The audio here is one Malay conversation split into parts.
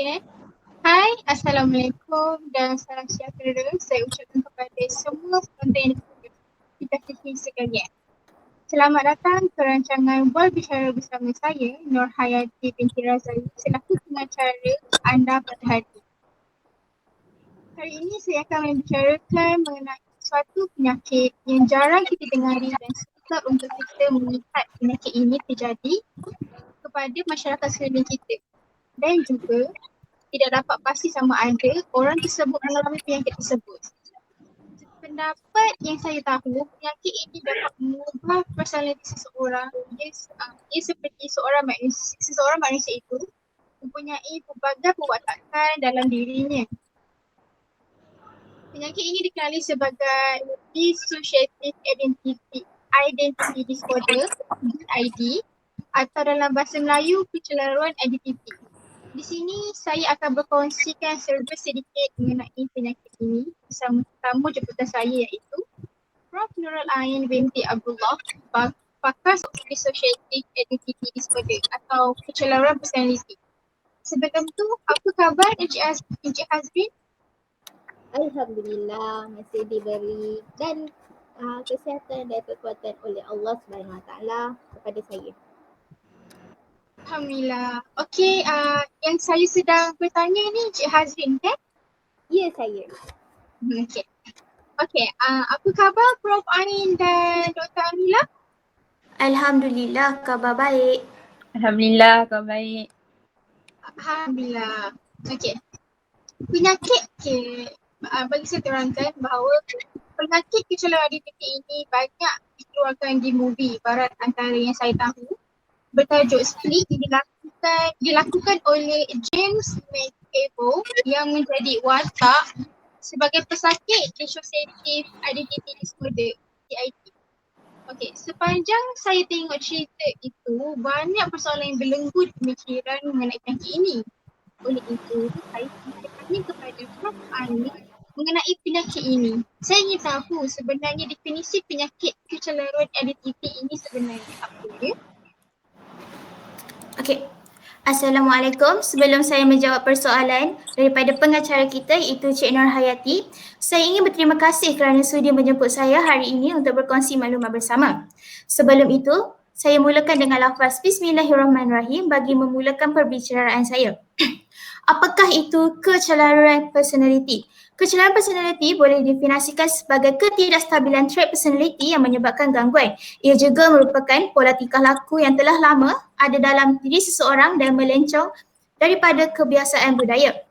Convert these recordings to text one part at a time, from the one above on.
Okay. Hai, Assalamualaikum dan salam sejahtera. Saya ucapkan kepada semua penonton kita sekalian. Selamat datang ke rancangan Berbicara bersama saya, Nur Hayati binti Razali, selaku pengacara anda pada hari ini. Hari ini saya akan membicarakan mengenai suatu penyakit yang jarang kita dengari dan susah untuk kita melihat penyakit ini terjadi kepada masyarakat sekeliling kita. Dan juga tidak dapat pasti sama ada orang tersebut mengalami penyakit tersebut. Pendapat yang saya tahu, penyakit ini dapat mengubah personaliti seseorang. Ia seperti seseorang manusia itu mempunyai pelbagai perwatakan dalam dirinya. Penyakit ini dikenali sebagai Dissociative Identity Disorder, DID, atau dalam bahasa Melayu, kecelaruan identiti. Di sini saya akan berkongsikan serba sedikit mengenai penyakit ini bersama tetamu jemputan saya iaitu Prof. Nurul Ain binti Abdullah, pakar Dissociative Identity Disorder atau kecelaruan personality. Sebelum itu, apa khabar Encik Hazrin? Alhamdulillah masih diberi dan kesihatan dan kekuatan oleh Allah SWT kepada saya. Alhamdulillah. Okey, yang saya sedang bertanya ni Encik Hazrin kan? Ya, saya. Okey. Okey, apa khabar Prof. Ain dan Dr. Amila? Alhamdulillah, khabar baik. Alhamdulillah, kau baik. Alhamdulillah. Okey. Penyakit bagi saya terangkan bahawa penyakit kecelakaan identiti ini banyak dikeluarkan di movie barat antara yang saya tahu. Bertajuk Split dilakukan oleh James McAvoy yang menjadi watak sebagai pesakit Dissociative Identity Disorder, DID. Okey, sepanjang saya tengok cerita itu, banyak persoalan yang belenggu di pemikiran mengenai penyakit ini. Oleh itu, saya bertanya kepada Prof. Ani mengenai penyakit ini. Saya ingin tahu sebenarnya definisi penyakit kecelaruan identiti ini sebenarnya apa dia? Okey. Assalamualaikum. Sebelum saya menjawab persoalan daripada pengacara kita iaitu Cik Nur Hayati, saya ingin berterima kasih kerana sudi menjemput saya hari ini untuk berkongsi maklumat bersama. Sebelum itu, saya mulakan dengan lafaz Bismillahirrahmanirrahim bagi memulakan perbicaraan saya. Apakah itu kecelaruan personality? Kecelaruan personality boleh didefinisikan sebagai ketidakstabilan trait personality yang menyebabkan gangguan. Ia juga merupakan pola tingkah laku yang telah lama ada dalam diri seseorang dan melencong daripada kebiasaan budaya.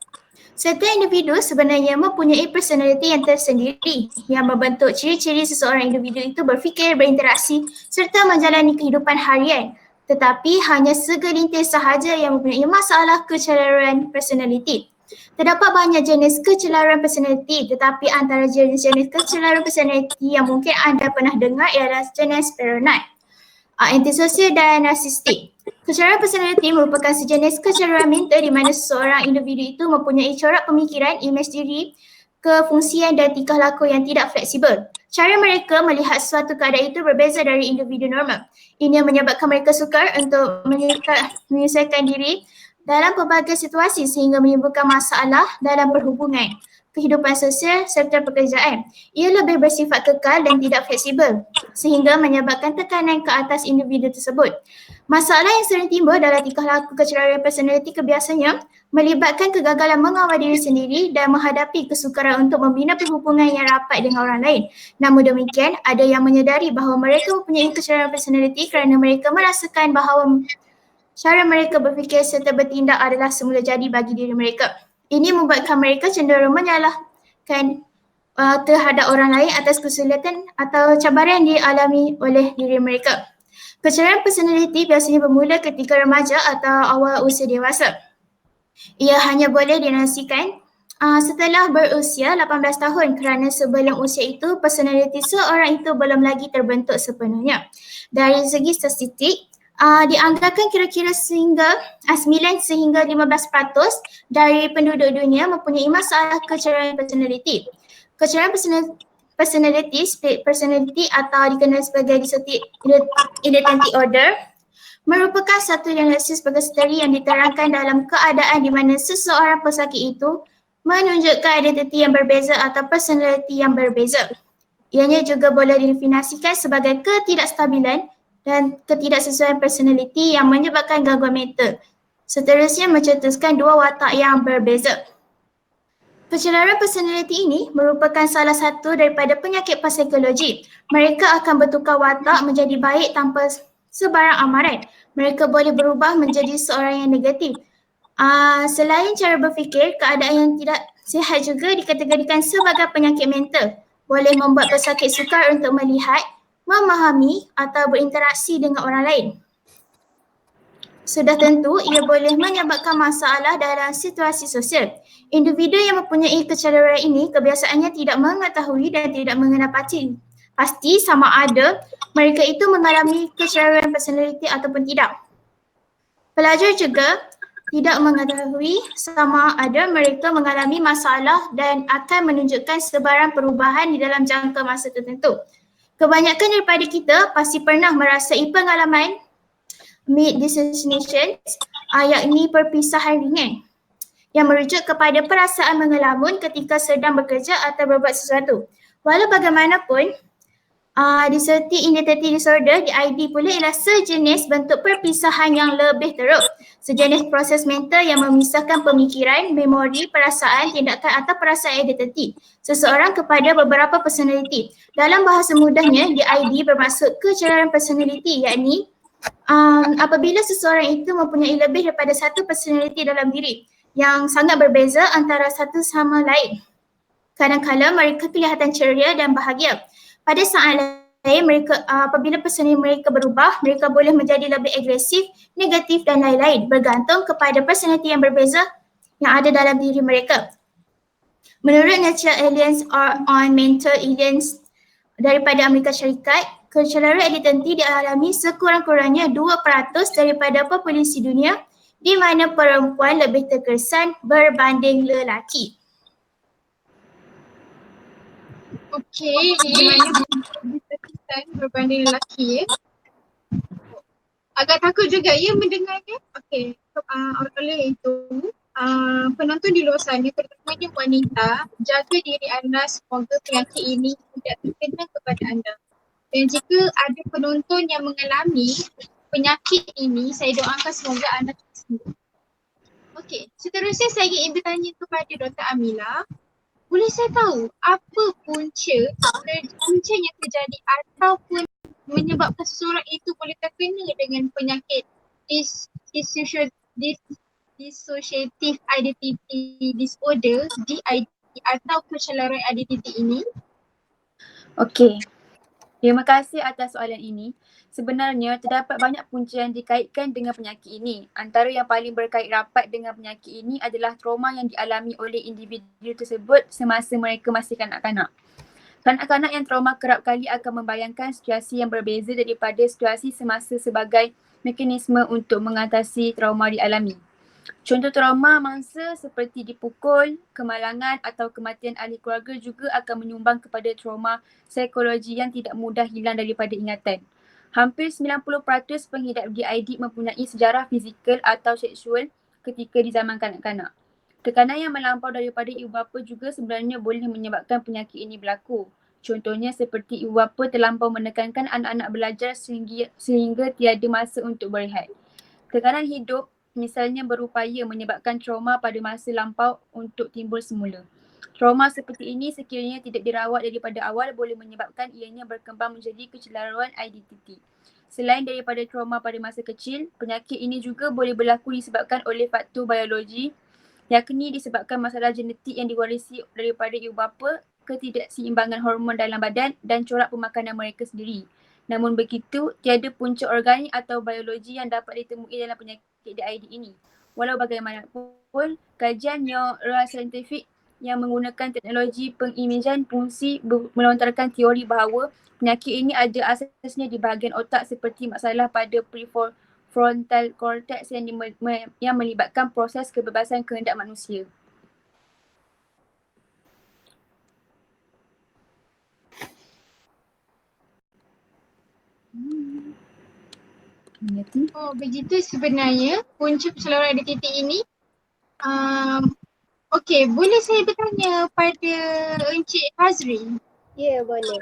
Setiap individu sebenarnya mempunyai personality yang tersendiri yang membentuk ciri-ciri seseorang individu itu berfikir, berinteraksi serta menjalani kehidupan harian. Tetapi hanya segelintir sahaja yang mempunyai masalah kecelaruan personality. Terdapat banyak jenis kecelaruan personality, tetapi antara jenis-jenis kecelaruan personality yang mungkin anda pernah dengar ialah jenis paranoid, antisosial dan narsistik. Kecelaruan personality merupakan sejenis kecelaruan mental di mana seseorang individu itu mempunyai corak pemikiran, imej diri, kefungsian dan tingkah laku yang tidak fleksibel. Cara mereka melihat suatu keadaan itu berbeza dari individu normal. Ini menyebabkan mereka sukar untuk menyelesaikan diri dalam pelbagai situasi sehingga menimbulkan masalah dalam perhubungan, kehidupan sosial serta pekerjaan. Ia lebih bersifat kekal dan tidak fleksibel sehingga menyebabkan tekanan ke atas individu tersebut. Masalah yang sering timbul dalam tingkah laku kecelaruan personality kebiasaannya melibatkan kegagalan mengawal diri sendiri dan menghadapi kesukaran untuk membina perhubungan yang rapat dengan orang lain. Namun demikian, ada yang menyedari bahawa mereka mempunyai kecelaruan personality kerana mereka merasakan bahawa cara mereka berfikir serta bertindak adalah semula jadi bagi diri mereka. Ini membuatkan mereka cenderung menyalahkan terhadap orang lain atas kesulitan atau cabaran yang dialami oleh diri mereka. Kecelaruan personality biasanya bermula ketika remaja atau awal usia dewasa. Ia hanya boleh dinasikan setelah berusia 18 tahun kerana sebelum usia itu personality seorang itu belum lagi terbentuk sepenuhnya. Dari segi statistik, dianggarkan kira-kira sehingga 9 sehingga 15% dari penduduk dunia mempunyai masalah kecelaruan personality. Kecelaruan personality, split personality atau dikenal sebagai dissociative identity order merupakan satu analisis pegasteri yang diterangkan dalam keadaan di mana seseorang pesakit itu menunjukkan identiti yang berbeza atau personality yang berbeza. Ianya juga boleh didefinisikan sebagai ketidakstabilan dan ketidaksesuaian personality yang menyebabkan gangguan mental. Seterusnya mencetuskan dua watak yang berbeza. Pencerahan personality ini merupakan salah satu daripada penyakit psikologi. Mereka akan bertukar watak menjadi baik tanpa sebarang amaran. Mereka boleh berubah menjadi seorang yang negatif. Selain cara berfikir, keadaan yang tidak sihat juga dikategorikan sebagai penyakit mental. Boleh membuat pesakit sukar untuk melihat, memahami atau berinteraksi dengan orang lain. Sudah tentu, ia boleh menyebabkan masalah dalam situasi sosial. Individu yang mempunyai kecederaan ini kebiasaannya tidak mengetahui dan tidak mengenal pasti sama ada mereka itu mengalami kecederaan personality ataupun tidak. Pelajar juga tidak mengetahui sama ada mereka mengalami masalah dan akan menunjukkan sebarang perubahan di dalam jangka masa tertentu. Kebanyakan daripada kita pasti pernah merasai pengalaman mid-dissociation, yakni perpisahan ringan yang merujuk kepada perasaan mengelamun ketika sedang bekerja atau berbuat sesuatu. Walau bagaimanapun, dissociative identity disorder, DID pula ialah sejenis bentuk perpisahan yang lebih teruk. Sejenis proses mental yang memisahkan pemikiran, memori, perasaan, tindakan atau perasaan identiti seseorang kepada beberapa personality. Dalam bahasa mudahnya, DID bermaksud kecederaan personality, yakni apabila seseorang itu mempunyai lebih daripada satu personality dalam diri yang sangat berbeza antara satu sama lain. Kadang-kadang mereka kelihatan ceria dan bahagia. Pada saat lain, apabila personality mereka berubah, mereka boleh menjadi lebih agresif, negatif dan lain-lain bergantung kepada personality yang berbeza yang ada dalam diri mereka. Menurut Nature Alliance on Mental Illness daripada Amerika Syarikat, kecederaan identiti dialami sekurang-kurangnya 2% daripada populasi dunia di mana perempuan lebih terkesan berbanding lelaki. Okey, di mana terkesan berbanding lelaki ya. Agak takut juga ya mendengarnya. Okey, oleh itu penonton di luar sana, terutamanya wanita, jaga diri anda semoga penyakit ini tidak terkena kepada anda. Dan jika ada penonton yang mengalami penyakit ini, saya doakan semoga anda sembuh. Okey, seterusnya saya ingin bertanya kepada Dr. Amila. Boleh saya tahu apa puncanya terjadi ataupun menyebabkan seseorang itu boleh terkena dengan penyakit dissociative identity disorder, DID, atau kecederaan identiti ini? Okey. Terima kasih atas soalan ini. Sebenarnya terdapat banyak punca yang dikaitkan dengan penyakit ini. Antara yang paling berkait rapat dengan penyakit ini adalah trauma yang dialami oleh individu tersebut semasa mereka masih kanak-kanak. Kanak-kanak yang trauma kerap kali akan membayangkan situasi yang berbeza daripada situasi semasa sebagai mekanisme untuk mengatasi trauma dialami. Contoh trauma mangsa seperti dipukul, kemalangan atau kematian ahli keluarga juga akan menyumbang kepada trauma psikologi yang tidak mudah hilang daripada ingatan. Hampir 90% pengidap DID mempunyai sejarah fizikal atau seksual ketika di zaman kanak-kanak. Tekanan yang melampau daripada ibu bapa juga sebenarnya boleh menyebabkan penyakit ini berlaku. Contohnya seperti ibu bapa terlampau menekankan anak-anak belajar sehingga tiada masa untuk berehat. Tekanan hidup misalnya berupaya menyebabkan trauma pada masa lampau untuk timbul semula. Trauma seperti ini sekiranya tidak dirawat daripada awal boleh menyebabkan ianya berkembang menjadi kecederaan identiti. Selain daripada trauma pada masa kecil, penyakit ini juga boleh berlaku disebabkan oleh faktor biologi, yakni disebabkan masalah genetik yang diwarisi daripada ibu bapa, ketidakseimbangan hormon dalam badan dan corak pemakanan mereka sendiri. Namun begitu, tiada punca organik atau biologi yang dapat ditemui dalam penyakit DID ini. Walau bagaimanapun, kajian neurosaintifik yang menggunakan teknologi pengimejan fungsi melontarkan teori bahawa penyakit ini ada asasnya di bahagian otak seperti masalah pada prefrontal cortex yang melibatkan proses kebebasan kehendak manusia. Hayati. Oh, begitu sebenarnya punca pencelaruan identiti ini. Okey, boleh saya bertanya pada Encik Hazrin? Ya, boleh.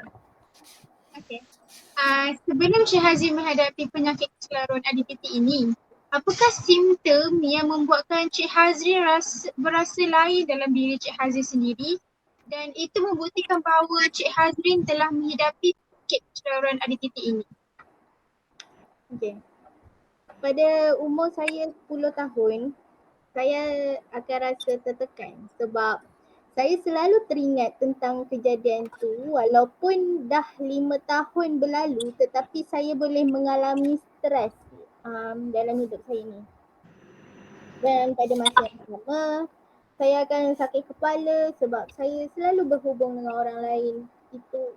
Okey. Sebelum Encik Hazrin menghadapi penyakit pencelaruan identiti ini, apakah simptom yang membuatkan Encik Hazrin berasa lain dalam diri Encik Hazrin sendiri dan itu membuktikan bahawa Encik Hazrin telah menghidapi penyakit pencelaruan identiti ini? Okey. Pada umur saya 10 tahun, saya akan rasa tertekan sebab saya selalu teringat tentang kejadian tu walaupun dah 5 tahun berlalu tetapi saya boleh mengalami stres dalam hidup saya ni. Dan pada masa yang sama, saya akan sakit kepala sebab saya selalu berhubung dengan orang lain. Itu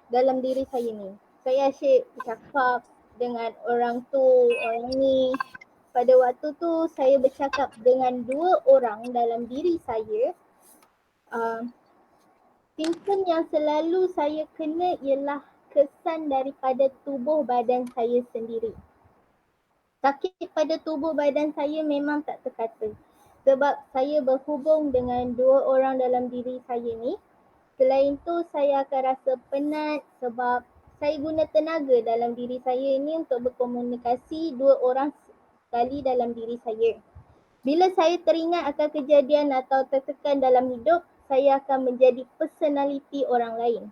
dalam diri saya ni. Saya asyik bercakap dengan orang tu, orang ni. Pada waktu tu saya bercakap dengan 2 orang dalam diri saya. Simptom yang selalu saya kena ialah kesan daripada tubuh badan saya sendiri. Sakit pada tubuh badan saya memang tak terkata sebab saya berhubung dengan 2 orang dalam diri saya ni. Selain tu saya akan rasa penat sebab saya guna tenaga dalam diri saya ni untuk berkomunikasi 2 orang sekali dalam diri saya. Bila saya teringat akan kejadian atau tertekan dalam hidup, saya akan menjadi personaliti orang lain.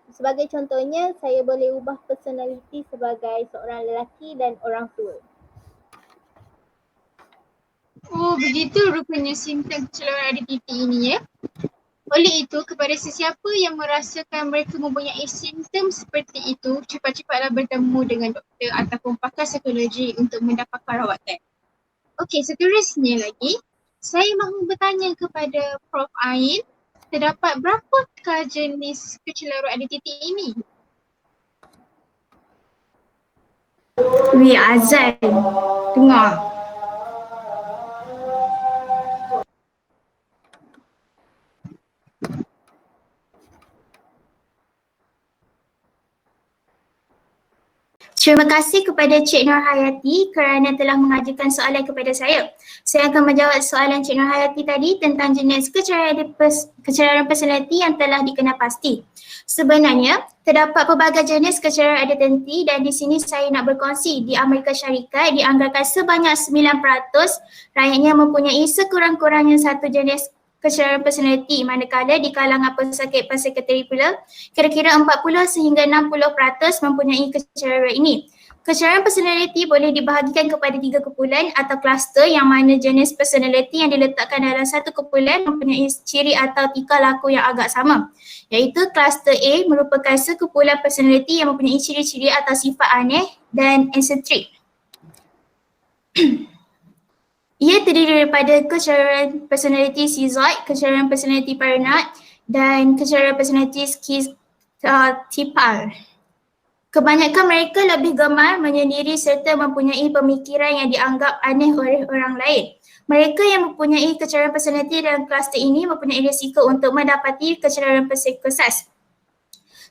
Sebagai contohnya, saya boleh ubah personaliti sebagai seorang lelaki dan orang tua. Oh, begitu rupanya simptom pencelaruan identiti ini ya. Oleh itu, kepada sesiapa yang merasakan mereka mempunyai simptom seperti itu, cepat-cepatlah bertemu dengan doktor ataupun pakar psikologi untuk mendapatkan rawatan. Okey, seterusnya lagi, saya mahu bertanya kepada Prof. Ain, terdapat berapakah jenis kecelaruan identiti ini? Wih Azan, dengar. Terima kasih kepada Cik Nur Hayati kerana telah mengajukan soalan kepada saya. Saya akan menjawab soalan Cik Nur Hayati tadi tentang jenis kecelaruan personaliti yang telah dikenal pasti. Sebenarnya, terdapat pelbagai jenis kecelaruan identiti dan di sini saya nak berkongsi. Di Amerika Syarikat dianggarkan sebanyak 9% rakyatnya mempunyai sekurang-kurangnya satu jenis kecelaruan personaliti, manakala di kalangan pesakit psikoterapi pula kira-kira 40 sehingga 60% mempunyai kecelaruan ini. Kecelaruan personaliti boleh dibahagikan kepada 3 kumpulan atau kluster yang mana jenis personaliti yang diletakkan dalam satu kumpulan mempunyai ciri atau tingkah laku yang agak sama. Iaitu kluster A merupakan sekumpulan personaliti yang mempunyai ciri-ciri atau sifat aneh dan eksentrik. Ia terdiri daripada kecelaruan personaliti schizoid, kecelaruan personaliti paranoid dan kecelaruan personaliti skizotipal. Kebanyakan mereka lebih gemar menyendiri serta mempunyai pemikiran yang dianggap aneh oleh orang lain. Mereka yang mempunyai kecelaruan personaliti dalam kluster ini mempunyai risiko untuk mendapati kecelaruan psikosis.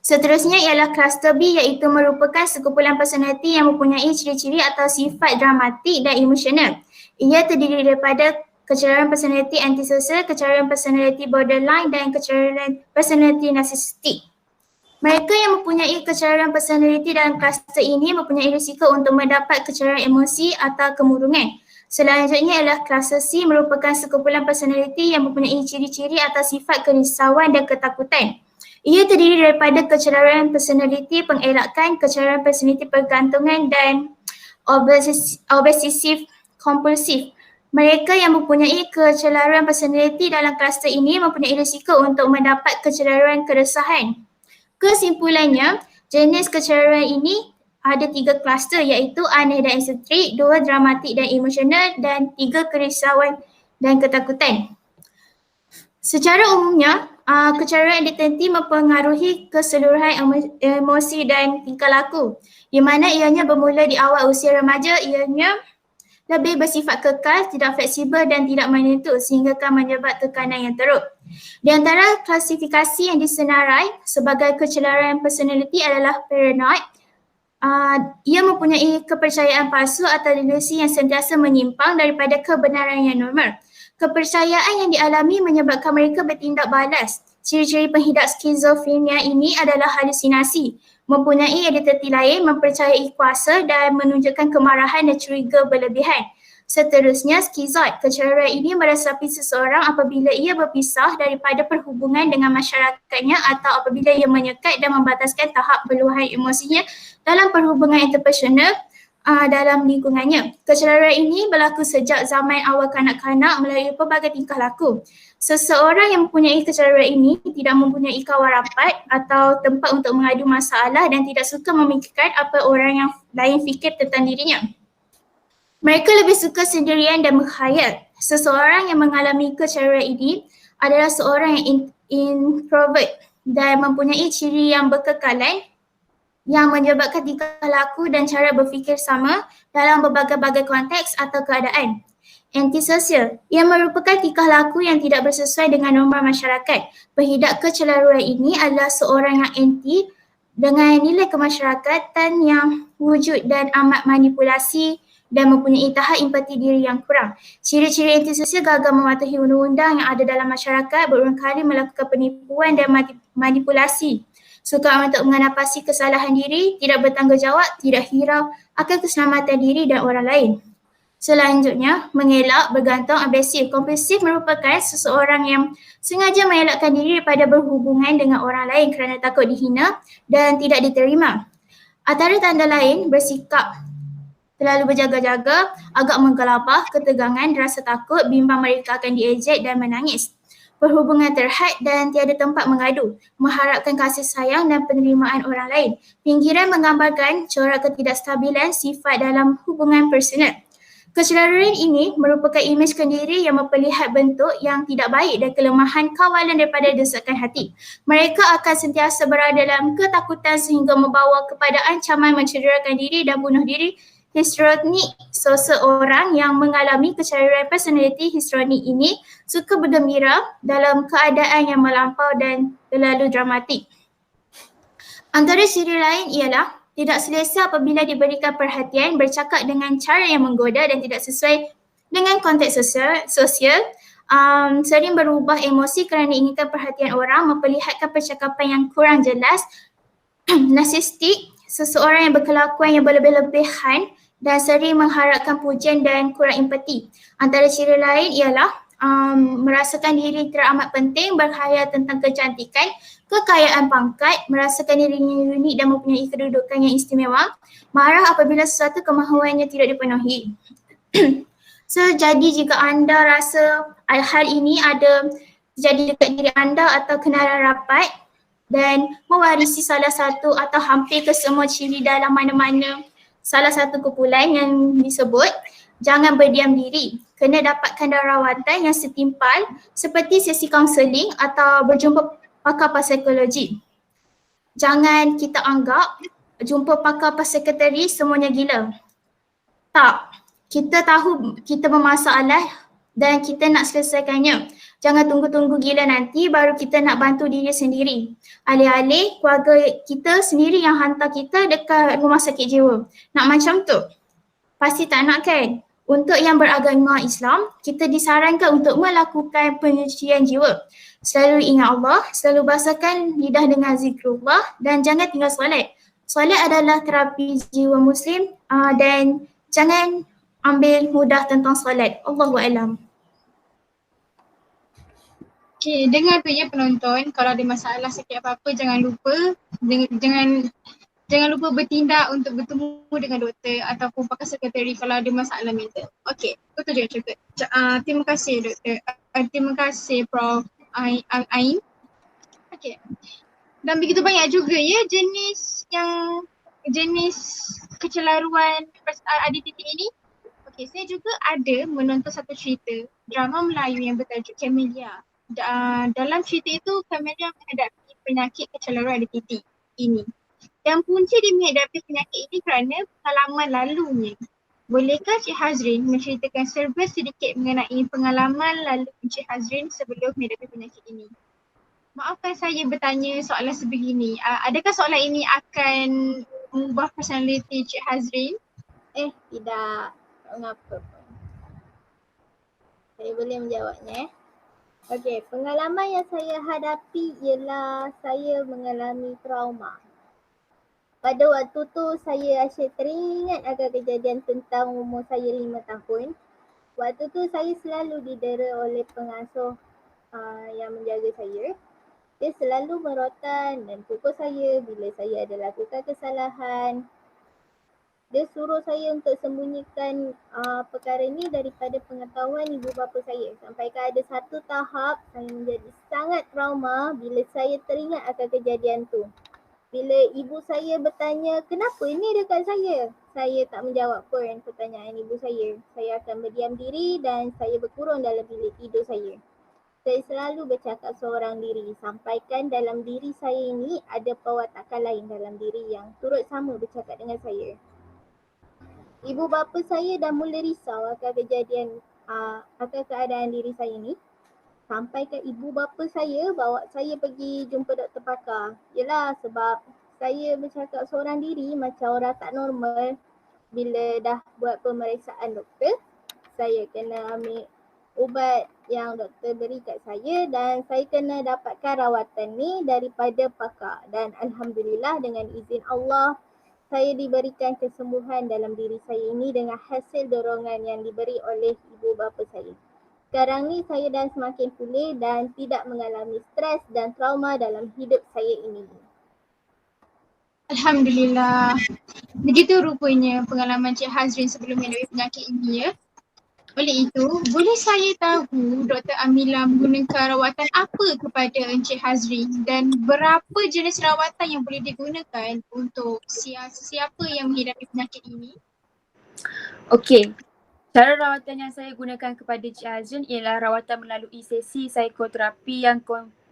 Seterusnya ialah kluster B iaitu merupakan sekumpulan personaliti yang mempunyai ciri-ciri atau sifat dramatik dan emosional. Ia terdiri daripada kecelaruan personaliti antisosial, kecelaruan personaliti borderline dan kecelaruan personaliti narsistik. Mereka yang mempunyai kecelaruan personaliti dalam kluster ini mempunyai risiko untuk mendapat kecelaruan emosi atau kemurungan. Selanjutnya ialah kluster C merupakan sekumpulan personaliti yang mempunyai ciri-ciri atau sifat kerisauan dan ketakutan. Ia terdiri daripada kecelaruan personaliti pengelakan, kecelaruan personaliti pergantungan dan obsesif kompulsif. Mereka yang mempunyai kecelaruan personaliti dalam kluster ini mempunyai risiko untuk mendapat kecelaruan keresahan. Kesimpulannya, jenis kecelaruan ini ada 3 kluster iaitu aneh dan eksentrik, 2 dramatik dan emosional dan 3 kerisauan dan ketakutan. Secara umumnya, kecelaruan identiti mempengaruhi keseluruhan emosi dan tingkah laku di mana ianya bermula di awal usia remaja, ianya lebih bersifat kekal, tidak fleksibel dan tidak menentu sehingga akan menyebabkan tekanan yang teruk. Di antara klasifikasi yang disenarai sebagai kecelaruan personaliti adalah paranoid, ia mempunyai kepercayaan palsu atau delusi yang sentiasa menyimpang daripada kebenaran yang normal. Kepercayaan yang dialami menyebabkan mereka bertindak balas. Ciri-ciri pengidap skizofrenia ini adalah halusinasi, mempunyai identiti lain, mempercayai kuasa dan menunjukkan kemarahan dan curiga berlebihan. Seterusnya, skizoid. Kecelaruan ini meresapi seseorang apabila ia berpisah daripada perhubungan dengan masyarakatnya atau apabila ia menyekat dan membataskan tahap peluahan emosinya dalam perhubungan interpersonal dalam lingkungannya. Kecelaruan ini berlaku sejak zaman awal kanak-kanak melalui pelbagai tingkah laku. Seseorang yang mempunyai kecelaruan ini tidak mempunyai kawan rapat atau tempat untuk mengadu masalah dan tidak suka memikirkan apa orang yang lain fikir tentang dirinya. Mereka lebih suka sendirian dan berkhayal. Seseorang yang mengalami kecelaruan ini adalah seorang yang introvert dan mempunyai ciri yang berkekalan yang menyebabkan tingkah laku dan cara berfikir sama dalam berbagai-bagai konteks atau keadaan. Antisosial, ia merupakan tingkah laku yang tidak bersesuai dengan norma masyarakat. Pengidap kecelaruan ini adalah seorang yang anti dengan nilai kemasyarakatan yang wujud dan amat manipulasi dan mempunyai tahap empati diri yang kurang. Ciri-ciri antisosial gagal mematuhi undang-undang yang ada dalam masyarakat, berulang kali melakukan penipuan dan manipulasi. Suka untuk mengatasi kesalahan diri, tidak bertanggungjawab, tidak hirau akan keselamatan diri dan orang lain. Selanjutnya, mengelak, bergantung, agresif. Kompulsif merupakan seseorang yang sengaja mengelakkan diri daripada berhubungan dengan orang lain kerana takut dihina dan tidak diterima. Antara tanda lain, bersikap terlalu berjaga-jaga, agak menggelabah, ketegangan, rasa takut, bimbang mereka akan diejek dan menangis. Perhubungan terhad dan tiada tempat mengadu, mengharapkan kasih sayang dan penerimaan orang lain. Pinggiran menggambarkan corak ketidakstabilan sifat dalam hubungan personal. Kecelaruan ini merupakan imej kendiri yang memperlihat bentuk yang tidak baik dan kelemahan kawalan daripada desakan hati. Mereka akan sentiasa berada dalam ketakutan sehingga membawa kepada ancaman mencederakan diri dan bunuh diri. Histrionik, seseorang yang mengalami kecelaruan personality histrionik ini suka bergembira dalam keadaan yang melampau dan terlalu dramatik. Antara ciri lain ialah tidak selesa apabila diberikan perhatian, bercakap dengan cara yang menggoda dan tidak sesuai dengan konteks sosial, sering berubah emosi kerana inginkan perhatian orang, memperlihatkan percakapan yang kurang jelas, narsistik, seseorang yang berkelakuan yang berlebih-lebihan dan sering mengharapkan pujian dan kurang empati. Antara ciri lain ialah merasakan diri teramat penting, berkhayal tentang kecantikan, kekayaan pangkat, merasakan dirinya unik dan mempunyai kedudukan yang istimewa, marah apabila sesuatu kemahuannya tidak dipenuhi. So, jadi jika anda rasa hal ini ada terjadi dekat diri anda atau kenalan rapat dan mewarisi salah satu atau hampir ke semua ciri dalam mana-mana salah satu kumpulan yang disebut, jangan berdiam diri. Kena dapatkan rawatan yang setimpal seperti sesi kaunseling atau berjumpa pakar psikologi. Jangan kita anggap jumpa pakar psikiatri semuanya gila. Tak. Kita tahu kita bermasalah dan kita nak selesaikannya. Jangan tunggu-tunggu gila nanti baru kita nak bantu diri sendiri. Alih-alih keluarga kita sendiri yang hantar kita dekat rumah sakit jiwa. Nak macam tu? Pasti tak nak kan? Untuk yang beragama Islam, kita disarankan untuk melakukan penyucian jiwa. Selalu ingat Allah, selalu basahkan lidah dengan zikrullah dan jangan tinggal solat. Solat adalah terapi jiwa Muslim dan jangan ambil mudah tentang solat. Allahu'alam. Okay, dengar tu ya penonton, kalau ada masalah sakit apa-apa jangan lupa jangan lupa bertindak untuk bertemu dengan doktor ataupun pakar sekretari kalau ada masalah mental. Okey, itu je cukup. Terima kasih doktor. Terima kasih Prof Ain. Okey. Dan begitu banyak juga ya jenis kecelaruan ADTT ini. Okey, saya juga ada menonton satu cerita drama Melayu yang bertajuk Camellia. Dalam cerita itu Camellia menghadapi penyakit kecelaruan ADTT ini. Dan punca dia menghadapi penyakit ini kerana pengalaman lalunya. Bolehkah Cik Hazrin menceritakan serba sedikit mengenai pengalaman lalu Cik Hazrin sebelum menghadapi penyakit ini? Maafkan saya bertanya soalan sebegini. Adakah soalan ini akan mengubah personality Cik Hazrin? Tidak. Tak mengapa pun. Saya boleh menjawabnya. Okey, pengalaman yang saya hadapi ialah saya mengalami trauma. Pada waktu tu saya asyik teringat akan kejadian tentang umur saya 5 tahun. Waktu tu saya selalu didera oleh pengasuh yang menjaga saya. Dia selalu merotan dan pukul saya bila saya ada lakukan kesalahan. Dia suruh saya untuk sembunyikan perkara ini daripada pengetahuan ibu bapa saya. Sampaikan ada satu tahap saya menjadi sangat trauma bila saya teringat akan kejadian tu. Bila ibu saya bertanya, kenapa ini dekat saya tak menjawab pun pertanyaan ibu saya. Saya akan berdiam diri dan saya berkurung dalam bilik tidur saya. Saya selalu bercakap seorang diri, sampaikan dalam diri saya ini ada pewatakan lain dalam diri yang turut sama bercakap dengan saya. Ibu bapa saya dah mula risau akan kejadian, akan keadaan diri saya ni. Sampai ke ibu bapa saya bawa saya pergi jumpa doktor pakar. Yelah sebab saya bercakap seorang diri macam orang tak normal. Bila dah buat pemeriksaan doktor, saya kena ambil ubat yang doktor beri kat saya dan saya kena dapatkan rawatan ni daripada pakar. Dan Alhamdulillah dengan izin Allah, saya diberikan kesembuhan dalam diri saya ini dengan hasil dorongan yang diberi oleh ibu bapa saya. Sekarang ni saya dah semakin pulih dan tidak mengalami stres dan trauma dalam hidup saya ini. Alhamdulillah. Begitu rupanya pengalaman Cik Hazrin sebelum mengalami penyakit ini ya. Oleh itu, boleh saya tahu Dr. Amila menggunakan rawatan apa kepada Encik Hazrin dan berapa jenis rawatan yang boleh digunakan untuk siapa yang menghidapi penyakit ini? Okey. Cara rawatan yang saya gunakan kepada Cik Hazrin ialah rawatan melalui sesi psikoterapi yang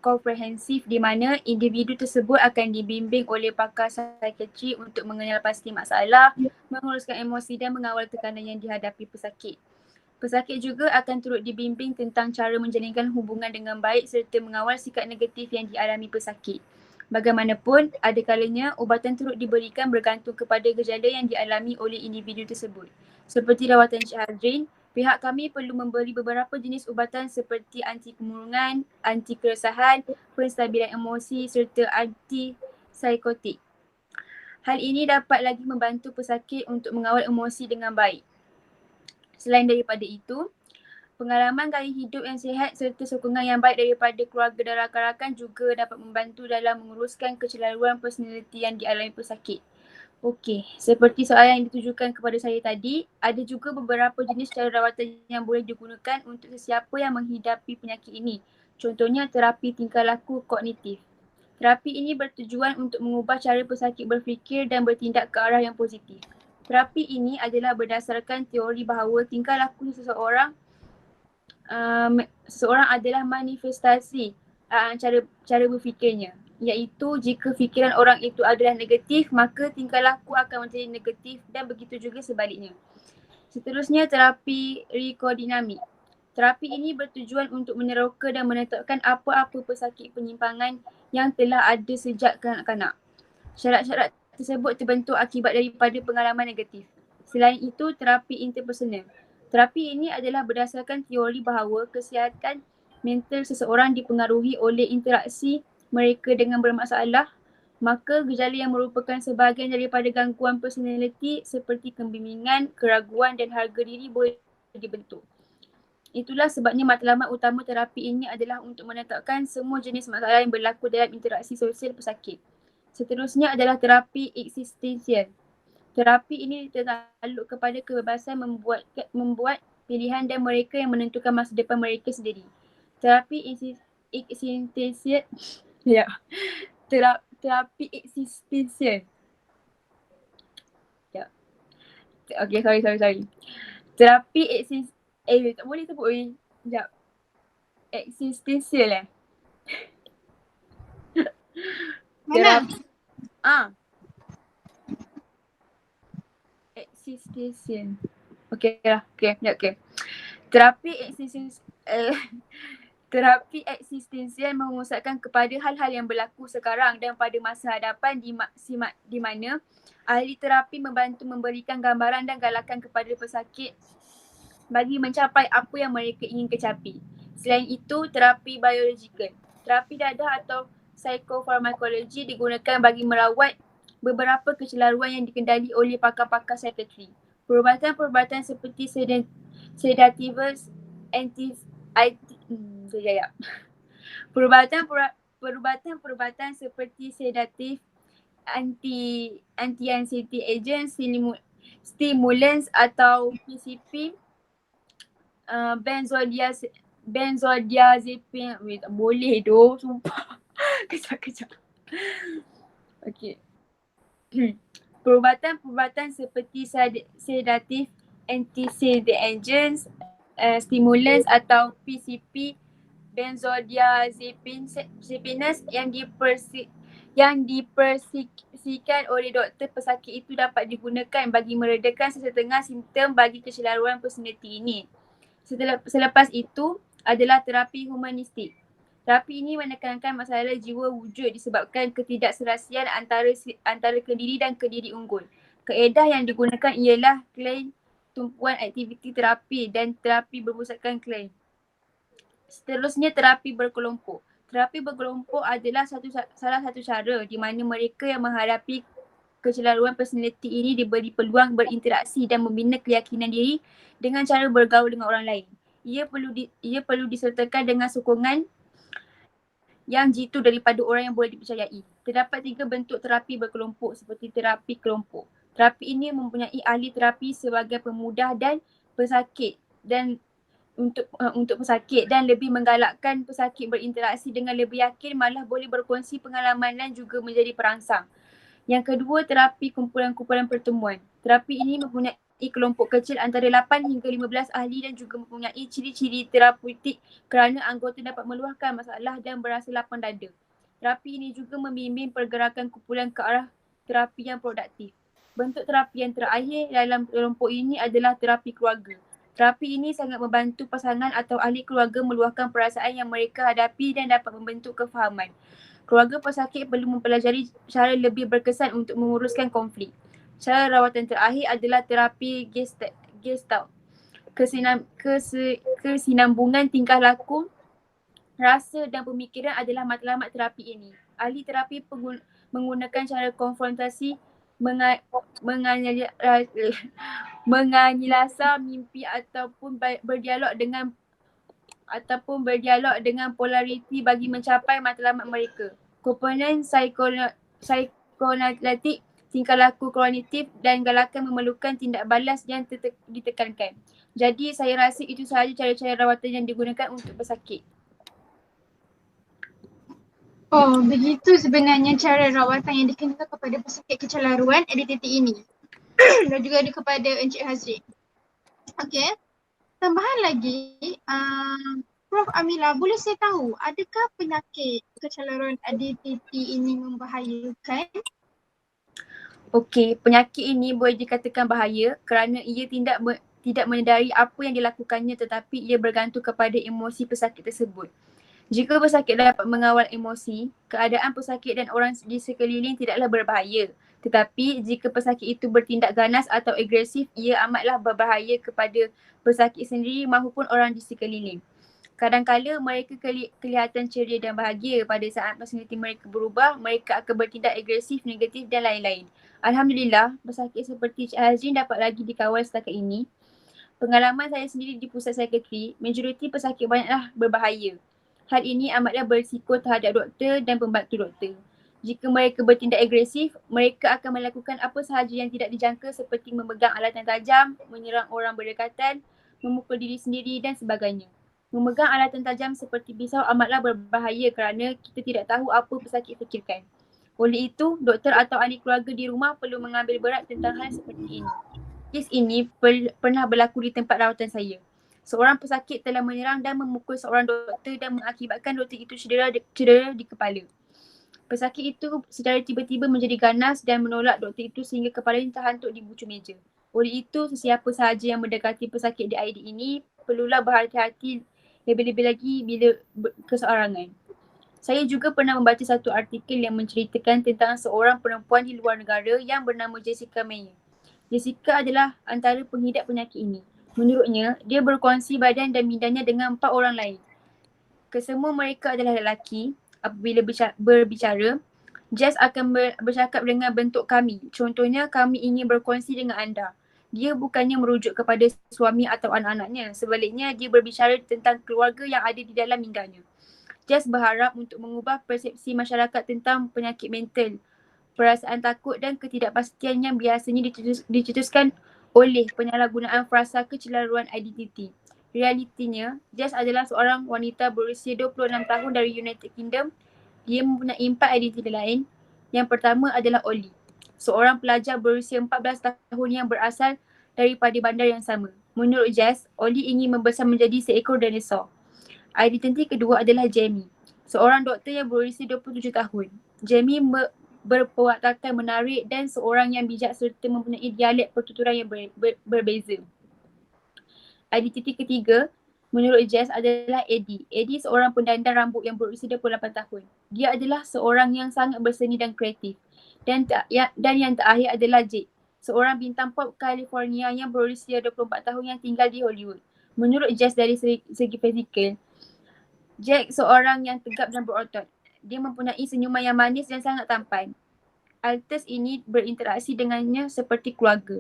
komprehensif di mana individu tersebut akan dibimbing oleh pakar psikiatri untuk mengenal pasti masalah, menguruskan emosi dan mengawal tekanan yang dihadapi pesakit. Pesakit juga akan turut dibimbing tentang cara menjalinkan hubungan dengan baik serta mengawal sikap negatif yang dialami pesakit. Bagaimanapun, ada kalanya ubatan turut diberikan bergantung kepada gejala yang dialami oleh individu tersebut. Seperti rawatan Cik Hazrin, pihak kami perlu memberi beberapa jenis ubatan seperti anti kemurungan, anti keresahan, penstabilan emosi serta anti psikotik. Hal ini dapat lagi membantu pesakit untuk mengawal emosi dengan baik. Selain daripada itu, pengalaman gaya hidup yang sihat serta sokongan yang baik daripada keluarga dan rakan-rakan juga dapat membantu dalam menguruskan kecelaruan personaliti yang dialami pesakit. Okey, seperti soalan yang ditujukan kepada saya tadi, ada juga beberapa jenis cara rawatan yang boleh digunakan untuk sesiapa yang menghidapi penyakit ini. Contohnya terapi tingkah laku kognitif. Terapi ini bertujuan untuk mengubah cara pesakit berfikir dan bertindak ke arah yang positif. Terapi ini adalah berdasarkan teori bahawa tingkah laku seseorang adalah manifestasi cara berfikirnya, iaitu jika fikiran orang itu adalah negatif maka tingkah laku akan menjadi negatif dan begitu juga sebaliknya. Seterusnya terapi rikoodinamik. Terapi ini bertujuan untuk meneroka dan menetapkan apa-apa pesakit penyimpangan yang telah ada sejak kanak-kanak. Syarat-syarat tersebut terbentuk akibat daripada pengalaman negatif. Selain itu, terapi interpersonal. Terapi ini adalah berdasarkan teori bahawa kesihatan mental seseorang dipengaruhi oleh interaksi mereka dengan bermasalah, maka gejala yang merupakan sebahagian daripada gangguan personaliti seperti kebimbangan, keraguan dan harga diri boleh dibentuk. Itulah sebabnya matlamat utama terapi ini adalah untuk menetapkan semua jenis masalah yang berlaku dalam interaksi sosial pesakit. Seterusnya adalah terapi eksistensial. Terapi ini tertakluk kepada kebebasan membuat pilihan dan mereka yang menentukan masa depan mereka sendiri. Terapi eksistensial terapi eksistensial. Okay, sorry. Terapi tak boleh sebut sekejap. Eksistensial Mana? Existential. Okay. Terapi existential. Terapi eksistensial memusatkan kepada hal-hal yang berlaku sekarang dan pada masa hadapan di mana ahli terapi membantu memberikan gambaran dan galakan kepada pesakit bagi mencapai apa yang mereka ingin kecapi. Selain itu, terapi biologikal. Terapi dadah atau psikofarmakologi digunakan bagi merawat beberapa kecelaruan yang dikendali oleh pakar-pakar psikiatri. Perubatan-perubatan seperti sedativus, perubatan seperti sedatif, anti-anxiety agents, stimulans atau PCP, benzodiazepine. Tak boleh doh, sumpah. Kejap. Okey. Perubatan-perubatan seperti sedatif, anti-sedative agents, stimulans atau PCP, benzodiazepines yang diperskripsikan oleh doktor pesakit itu dapat digunakan bagi meredakan sesetengah simptom bagi kecelaruan personaliti ini. Selepas itu adalah terapi humanistik. Terapi ini menekankan masalah jiwa wujud disebabkan ketidakserasian antara kendiri dan kendiri unggul. Kaedah yang digunakan ialah klaim, tumpuan aktiviti terapi dan terapi berpusatkan klaim. Seterusnya, terapi berkelompok. Terapi berkelompok adalah salah satu cara di mana mereka yang menghadapi kecelaruan personaliti ini diberi peluang berinteraksi dan membina keyakinan diri dengan cara bergaul dengan orang lain. Ia perlu disertakan dengan sokongan yang jitu daripada orang yang boleh dipercayai. Terdapat 3 bentuk terapi berkelompok seperti terapi kelompok. Terapi ini mempunyai ahli terapi sebagai pemudah dan pesakit dan untuk pesakit dan lebih menggalakkan pesakit berinteraksi dengan lebih yakin, malah boleh berkongsi pengalaman dan juga menjadi perangsang. Yang kedua, terapi kumpulan-kumpulan pertemuan. Terapi ini mempunyai kelompok kecil antara 8 hingga 15 ahli dan juga mempunyai ciri-ciri terapeutik kerana anggota dapat meluahkan masalah dan berasa lapang dada. Terapi ini juga membimbing pergerakan kumpulan ke arah terapi yang produktif. Bentuk terapi yang terakhir dalam kelompok ini adalah terapi keluarga. Terapi ini sangat membantu pasangan atau ahli keluarga meluahkan perasaan yang mereka hadapi dan dapat membentuk kefahaman. Keluarga pesakit perlu mempelajari cara lebih berkesan untuk menguruskan konflik. Cara rawatan terakhir adalah terapi Gestalt. Kesinambungan tingkah laku, rasa dan pemikiran adalah matlamat terapi ini. Ahli terapi menggunakan cara konfrontasi, menganalisa mimpi ataupun berdialog dengan polariti bagi mencapai matlamat mereka. Komponen psikoanalitik, tingkah laku kognitif dan galakan memerlukan tindak balas yang ditekankan. Jadi saya rasa itu sahaja cara-cara rawatan yang digunakan untuk pesakit. Oh, begitu sebenarnya cara rawatan yang dikenakan kepada pesakit kecelaruan di titik ini. Dan juga kepada Encik Hazrin. Okey. Tambahan lagi, Prof. Amila, boleh saya tahu adakah penyakit kecelaruan ADTT ini membahayakan? Okey, penyakit ini boleh dikatakan bahaya kerana ia tidak menyedari apa yang dilakukannya, tetapi ia bergantung kepada emosi pesakit tersebut. Jika pesakit dapat mengawal emosi, keadaan pesakit dan orang di sekeliling tidaklah berbahaya. Tetapi jika pesakit itu bertindak ganas atau agresif, ia amatlah berbahaya kepada pesakit sendiri maupun orang di sekeliling. Kadang-kala mereka kelihatan ceria dan bahagia. Pada saat personaliti mereka berubah, mereka akan bertindak agresif, negatif dan lain-lain. Alhamdulillah, pesakit seperti Cik Hazrin dapat lagi dikawal setakat ini. Pengalaman saya sendiri di pusat psikiatri, majoriti pesakit banyaklah berbahaya. Hal ini amatlah berisiko terhadap doktor dan pembantu doktor. Jika mereka bertindak agresif, mereka akan melakukan apa sahaja yang tidak dijangka seperti memegang alatan tajam, menyerang orang berdekatan, memukul diri sendiri dan sebagainya. Memegang alatan tajam seperti pisau amatlah berbahaya kerana kita tidak tahu apa pesakit fikirkan. Oleh itu, doktor atau ahli keluarga di rumah perlu mengambil berat tentang hal seperti ini. Kes ini pernah berlaku di tempat rawatan saya. Seorang pesakit telah menyerang dan memukul seorang doktor dan mengakibatkan doktor itu cedera di kepala. Pesakit itu secara tiba-tiba menjadi ganas dan menolak doktor itu sehingga kepalanya terhantuk di bucu meja. Oleh itu, sesiapa sahaja yang mendekati pesakit DID ini perlulah berhati-hati lebih-lebih lagi bila keseorangan. Saya juga pernah membaca satu artikel yang menceritakan tentang seorang perempuan di luar negara yang bernama Jessica Meyer. Jessica adalah antara pengidap penyakit ini. Menurutnya, dia berkongsi badan dan mindannya dengan 4 orang lain. Kesemua mereka adalah lelaki. Apabila berbicara, Jess akan bercakap dengan bentuk kami. Contohnya, kami ingin berkongsi dengan anda. Dia bukannya merujuk kepada suami atau anak-anaknya. Sebaliknya, dia berbicara tentang keluarga yang ada di dalam mingganya. Jess berharap untuk mengubah persepsi masyarakat tentang penyakit mental, perasaan takut dan ketidakpastian yang biasanya dicetuskan oleh penyalahgunaan frasa kecelaruan identiti. Realitinya, Jess adalah seorang wanita berusia 26 tahun dari United Kingdom. Dia mempunyai 4 identiti lain. Yang pertama adalah Oli, seorang pelajar berusia 14 tahun yang berasal daripada bandar yang sama. Menurut Jess, Oli ingin membesar menjadi seekor dinosaur. Identiti kedua adalah Jamie, seorang doktor yang berusia 27 tahun. Jamie berperwatakan menarik dan seorang yang bijak serta mempunyai dialek pertuturan yang berbeza. Identiti ketiga menurut Jess adalah Eddie. Eddie seorang pendandar rambut yang berusia 28 tahun. Dia adalah seorang yang sangat berseni dan kreatif. Dan yang terakhir adalah Jake, seorang bintang pop California yang berusia 24 tahun yang tinggal di Hollywood. Menurut Jess dari segi fizikal, Jack seorang yang tegap dan berotot. Dia mempunyai senyuman yang manis dan sangat tampan. Altes ini berinteraksi dengannya seperti keluarga.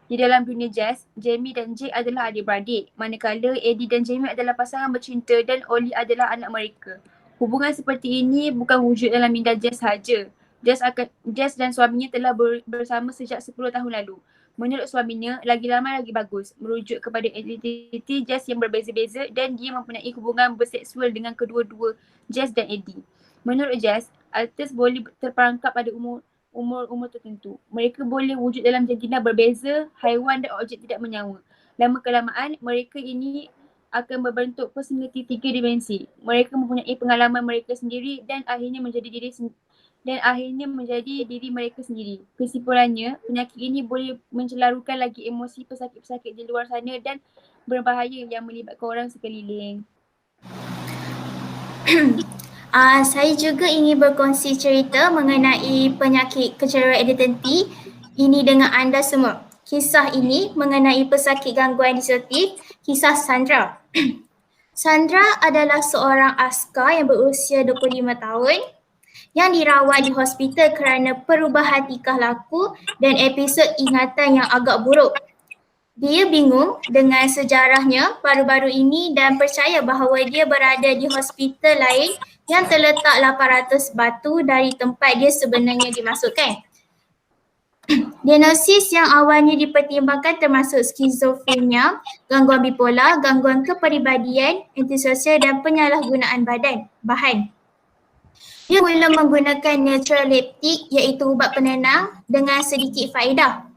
Di dalam dunia Jess, Jamie dan Jake adalah adik-beradik. Manakala Eddie dan Jamie adalah pasangan bercinta dan Oli adalah anak mereka. Hubungan seperti ini bukan wujud dalam minda Jess sahaja. Jess dan suaminya telah bersama sejak 10 tahun lalu. Menurut suaminya, lagi lama lagi bagus. Merujuk kepada identiti Jess yang berbeza-beza dan dia mempunyai hubungan berseksual dengan kedua-dua Jess dan Eddie. Menurut Jess, altes boleh terperangkap pada umur tertentu. Mereka boleh wujud dalam jantina berbeza, haiwan dan objek tidak menyawa. Lama-kelamaan, mereka ini akan berbentuk personaliti 3 dimensi. Mereka mempunyai pengalaman mereka sendiri dan akhirnya menjadi diri mereka sendiri. Kesimpulannya, penyakit ini boleh mencelarukan lagi emosi pesakit-pesakit di luar sana dan berbahaya yang melibatkan orang sekeliling. Saya juga ingin berkongsi cerita mengenai penyakit kecelaruan identiti ini dengan anda semua. Kisah ini mengenai pesakit gangguan disosiatif, kisah Sandra. Sandra adalah seorang askar yang berusia 25 tahun yang dirawat di hospital kerana perubahan tingkah laku dan episod ingatan yang agak buruk. Dia bingung dengan sejarahnya baru-baru ini dan percaya bahawa dia berada di hospital lain yang terletak 800 batu dari tempat dia sebenarnya dimasukkan. Diagnosis yang awalnya dipertimbangkan termasuk skizofrenia, gangguan bipolar, gangguan kepribadian, antisosial dan penyalahgunaan bahan. Dia mula menggunakan neuroleptik iaitu ubat penenang dengan sedikit faedah.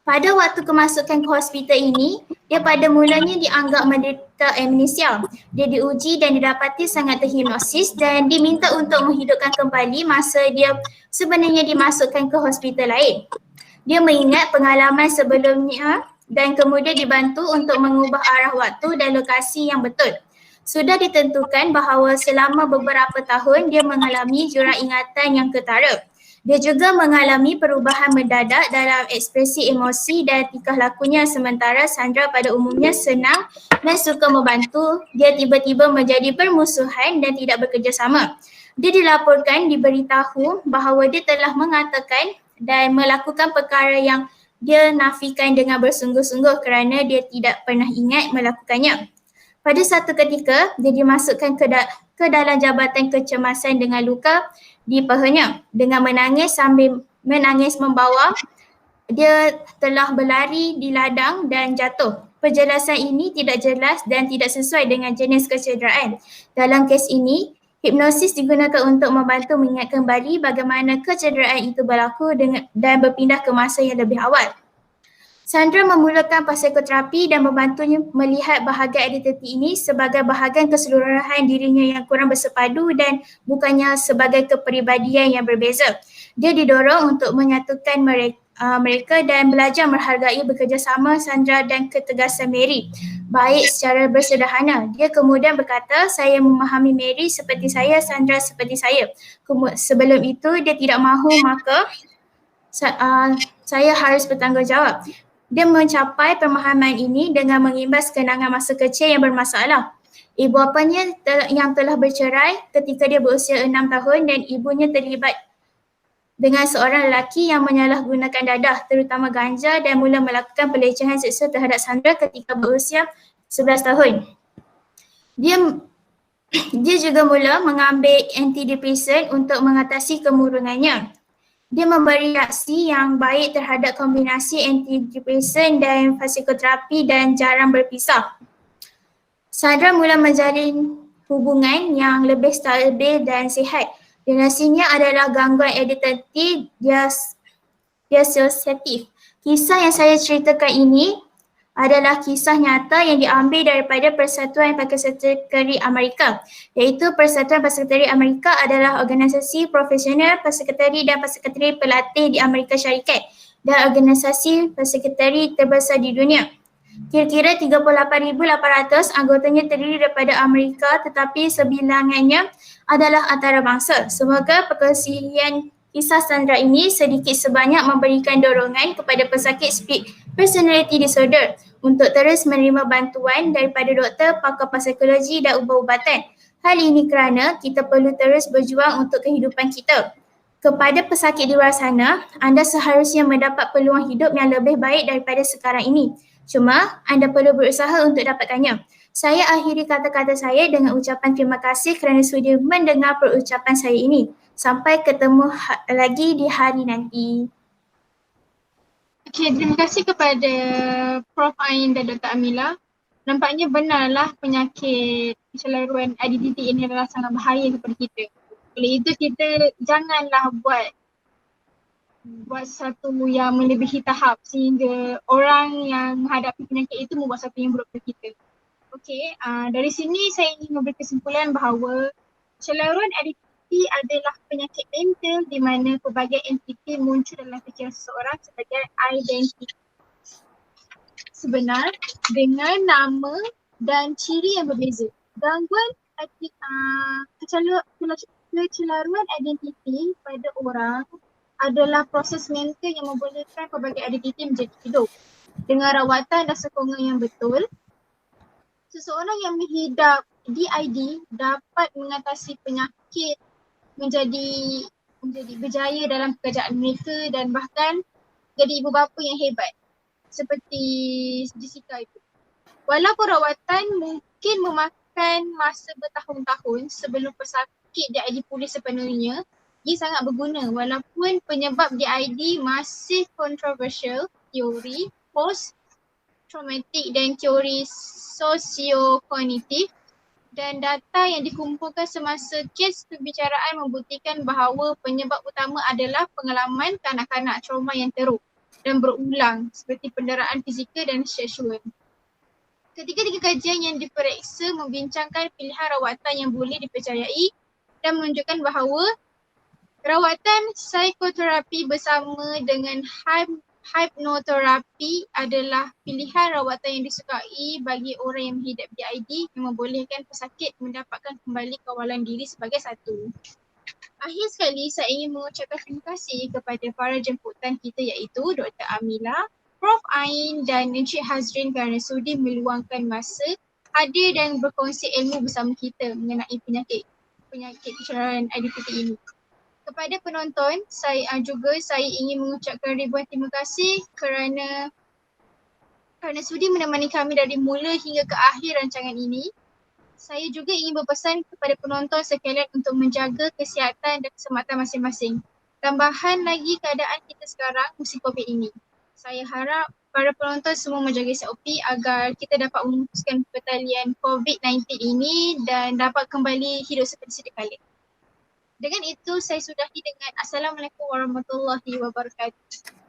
Pada waktu kemasukan ke hospital ini, dia pada mulanya dianggap menderita amnesia. Dia diuji dan didapati sangat terhipnosis dan diminta untuk menghidupkan kembali masa dia sebenarnya dimasukkan ke hospital lain. Dia mengingat pengalaman sebelumnya dan kemudian dibantu untuk mengubah arah waktu dan lokasi yang betul. Sudah ditentukan bahawa selama beberapa tahun dia mengalami jurang ingatan yang ketara. Dia juga mengalami perubahan mendadak dalam ekspresi emosi dan tingkah lakunya sementara Sandra pada umumnya senang dan suka membantu. Dia tiba-tiba menjadi bermusuhan dan tidak bekerjasama. Dia dilaporkan diberitahu bahawa dia telah mengatakan dan melakukan perkara yang dia nafikan dengan bersungguh-sungguh kerana dia tidak pernah ingat melakukannya. Pada satu ketika, dia dimasukkan ke dalam jabatan kecemasan dengan luka di pahanya. Dengan menangis sambil menangis membawa, dia telah berlari di ladang dan jatuh. Penjelasan ini tidak jelas dan tidak sesuai dengan jenis kecederaan. Dalam kes ini, hipnosis digunakan untuk membantu mengingat kembali bagaimana kecederaan itu berlaku dan berpindah ke masa yang lebih awal. Sandra memulakan psikoterapi dan membantunya melihat bahagian identiti ini sebagai bahagian keseluruhan dirinya yang kurang bersepadu dan bukannya sebagai kepribadian yang berbeza. Dia didorong untuk menyatukan mereka dan belajar menghargai bekerjasama Sandra dan ketegasan Mary. Baik secara bersederhana. Dia kemudian berkata, saya memahami Mary seperti saya, Sandra seperti saya. Sebelum itu dia tidak mahu, maka saya harus bertanggungjawab. Dia mencapai pemahaman ini dengan mengimbas kenangan masa kecil yang bermasalah. Ibu bapanya yang telah bercerai ketika dia berusia 6 tahun dan ibunya terlibat dengan seorang lelaki yang menyalahgunakan dadah, terutama ganja, dan mula melakukan pelecehan seksual terhadap Sandra ketika berusia 11 tahun. Dia juga mula mengambil antidepresan untuk mengatasi kemurungannya. Dia memberi reaksi yang baik terhadap kombinasi antidepresan dan psikoterapi dan jarang berpisah. Sandra mula menjalin hubungan yang lebih stabil dan sihat. Diagnosisnya adalah gangguan identiti disosiatif. Kisah yang saya ceritakan ini adalah kisah nyata yang diambil daripada Persatuan Psikiatri Amerika, iaitu Persatuan Psikiatri Amerika adalah organisasi profesional psikiatri dan psikiatri pelatih di Amerika Syarikat dan organisasi psikiatri terbesar di dunia. Kira-kira 38,800 anggotanya terdiri daripada Amerika, tetapi sebilangannya adalah antarabangsa. Semoga perkongsian kisah Sandra ini sedikit sebanyak memberikan dorongan kepada pesakit split personality disorder untuk terus menerima bantuan daripada doktor, pakar psikologi dan ubat-ubatan. Hal ini kerana kita perlu terus berjuang untuk kehidupan kita. Kepada pesakit di luar sana, anda seharusnya mendapat peluang hidup yang lebih baik daripada sekarang ini. Cuma, anda perlu berusaha untuk dapatkannya. Saya akhiri kata-kata saya dengan ucapan terima kasih kerana sudi mendengar perucapan saya ini. Sampai ketemu lagi di hari nanti. Okey, terima kasih kepada Prof. Ain dan Dr. Amila. Nampaknya benarlah penyakit kecelaruan identiti ini adalah sangat bahaya kepada kita. Oleh itu kita janganlah buat satu yang melebihi tahap sehingga orang yang menghadapi penyakit itu membuat satu yang buruk kepada kita. Okey, dari sini saya ingin memberi kesimpulan bahawa kecelaruan identiti adalah penyakit mental di mana pelbagai entiti muncul dalam fikiran seseorang sebagai identiti sebenar dengan nama dan ciri yang berbeza. Gangguan kecelaruan identiti pada orang adalah proses mental yang membolehkan pelbagai identiti menjadi hidup. Dengan rawatan dan sokongan yang betul, seseorang yang mengidap DID dapat mengatasi penyakit, menjadi berjaya dalam pekerjaan mereka dan bahkan jadi ibu bapa yang hebat seperti Jessica itu. Walaupun rawatan mungkin memakan masa bertahun-tahun sebelum pesakit DID pulih sepenuhnya, ia sangat berguna walaupun penyebab DID masih kontroversial. Teori post-traumatik dan teori sosio-kognitif dan data yang dikumpulkan semasa kes pembicaraan membuktikan bahawa penyebab utama adalah pengalaman kanak-kanak trauma yang teruk dan berulang seperti penderaan fizikal dan seksual. Ketiga-tiga kajian yang diperiksa membincangkan pilihan rawatan yang boleh dipercayai dan menunjukkan bahawa rawatan psikoterapi bersama dengan hipnoterapi adalah pilihan rawatan yang disukai bagi orang yang menghidap DID yang membolehkan pesakit mendapatkan kembali kawalan diri sebagai satu. Akhir sekali, saya ingin mengucapkan terima kasih kepada para jemputan kita iaitu Dr. Amila, Prof. Ain dan Encik Hazrin kerana sudi meluangkan masa hadir dan berkongsi ilmu bersama kita mengenai penyakit kecelaruan identiti ini. Kepada penonton, saya ingin mengucapkan ribuan terima kasih kerana sudi menemani kami dari mula hingga ke akhir rancangan ini. Saya juga ingin berpesan kepada penonton sekalian untuk menjaga kesihatan dan keselamatan masing-masing. Tambahan lagi keadaan kita sekarang musim COVID ini. Saya harap para penonton semua menjaga SOP agar kita dapat memutuskan pertalian COVID-19 ini dan dapat kembali hidup seperti sedia kala. Dengan itu saya sudahi dengan Assalamualaikum warahmatullahi wabarakatuh.